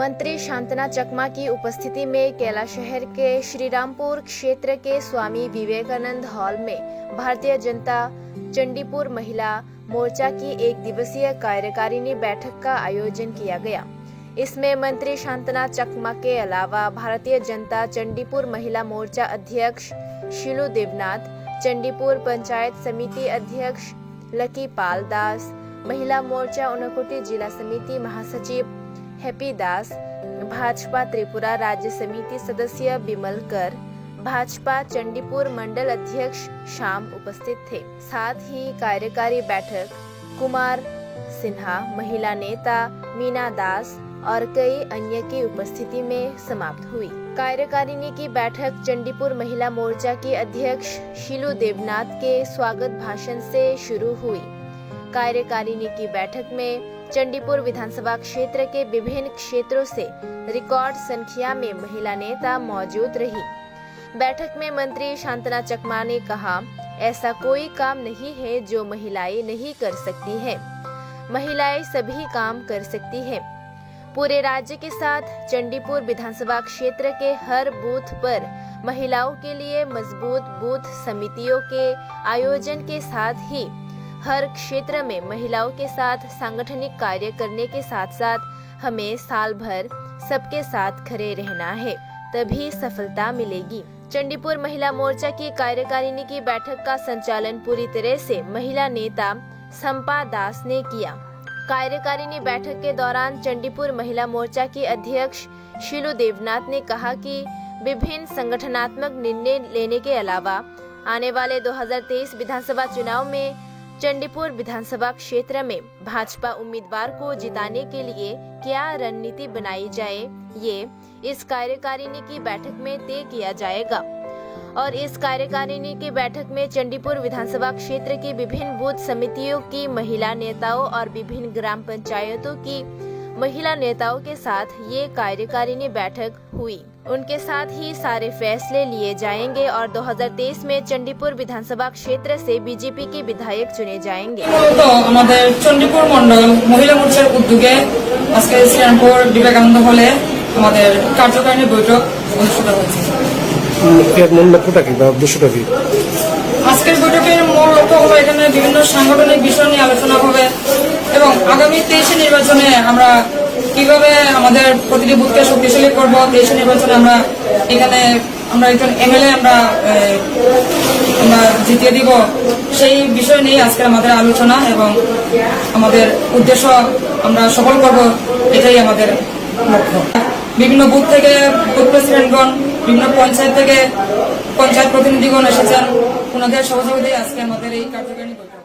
मंत्री शांतना चकमा की उपस्थिति में कैलाशहर के श्रीरामपुर क्षेत्र के स्वामी विवेकानंद हॉल में भारतीय जनता चंडीपुर महिला मोर्चा की एक दिवसीय कार्यकारिणी बैठक का आयोजन किया गया। इसमें मंत्री शांतना चकमा के अलावा भारतीय जनता चंडीपुर महिला मोर्चा अध्यक्ष शीलू देवनाथ, चंडीपुर पंचायत समिति अध्यक्ष लकी पाल दास, महिला मोर्चा ऊनकोटी जिला समिति महासचिव हैप्पी दास, भाजपा त्रिपुरा राज्य समिति सदस्य बिमल कर, भाजपा चंडीपुर मंडल अध्यक्ष शाम उपस्थित थे। साथ ही कार्यकारी बैठक कुमार सिन्हा, महिला नेता मीना दास और कई अन्य की उपस्थिति में समाप्त हुई। कार्यकारिणी की बैठक चंडीपुर महिला मोर्चा की अध्यक्ष शीलू देवनाथ के स्वागत भाषण से शुरू हुई। कार्यकारिणी की बैठक में चंडीपुर विधानसभा क्षेत्र के विभिन्न क्षेत्रों से रिकॉर्ड संख्या में महिला नेता मौजूद रही। बैठक में मंत्री शांतना चकमा ने कहा, ऐसा कोई काम नहीं है जो महिलाएं नहीं कर सकती हैं। महिलाएं सभी काम कर सकती हैं। पूरे राज्य के साथ चंडीपुर विधानसभा क्षेत्र के हर बूथ पर महिलाओं के लिए मजबूत बूथ समितियों के आयोजन के साथ ही हर क्षेत्र में महिलाओं के साथ सांगठनिक कार्य करने के साथ साथ हमें साल भर सबके साथ खड़े रहना है, तभी सफलता मिलेगी। चंडीपुर महिला मोर्चा की कार्यकारिणी की बैठक का संचालन पूरी तरह से महिला नेता संपा दास ने किया। कार्यकारिणी बैठक के दौरान चंडीपुर महिला मोर्चा की अध्यक्ष शीलू देवनाथ ने कहा कि विभिन्न संगठनात्मक निर्णय लेने के अलावा आने वाले 2023 विधानसभा चुनाव में चंडीपुर विधानसभा क्षेत्र में भाजपा उम्मीदवार को जिताने के लिए क्या रणनीति बनाई जाए, ये इस कार्यकारिणी की बैठक में तय किया जाएगा। और इस कार्यकारिणी की बैठक में चंडीपुर विधानसभा क्षेत्र की विभिन्न बूथ समितियों की महिला नेताओं और विभिन्न ग्राम पंचायतों की महिला नेताओं के साथ ये कार्यकारिणी बैठक हुई। उनके साथ ही सारे फैसले लिए जाएंगे और 2023 में चंडीपुर विधानसभा क्षेत्र से बीजेपी के विधायक चुने जाएंगे। तो हमारे चंडीपुर मंडल महिला मोर्चार उद्योगे आज के श्रीरामपुर विवेकानंद हॉले हमारे कार्यकारिणी बैठक অনুষ্ঠিত হয়েছে। এর মূল লক্ষ্যটা কি বা উদ্দেশ্যটা কি? আজকের বৈঠকের মূল লক্ষ্য হলো এখানে বিভিন্ন সাংগঠনিক বিষয় নিয়ে আলোচনা হবে এবং আগামী 23 নির্বাচনে আমরা কিভাবে আমাদের প্রতিটি বুথকে শক্তিশালী করব। 23 নির্বাচনে আমরা এখানে একজন এমএলএ আমরা জিতিয়ে দিব, সেই বিষয় নিয়ে আজকে আমাদের আলোচনা এবং আমাদের উদ্দেশ্য আমরা সফল করব, এটাই আমাদের লক্ষ্য। বিভিন্ন বুথ থেকে বুথ প্রেসিডেন্টগণ, বিভিন্ন পঞ্চায়েত থেকে পঞ্চায়েত প্রতিনিধিগণ এসেছেন, ওনাদের সহযোগিতায় আজকে আমাদের এই কার্যকারিণী বৈঠক।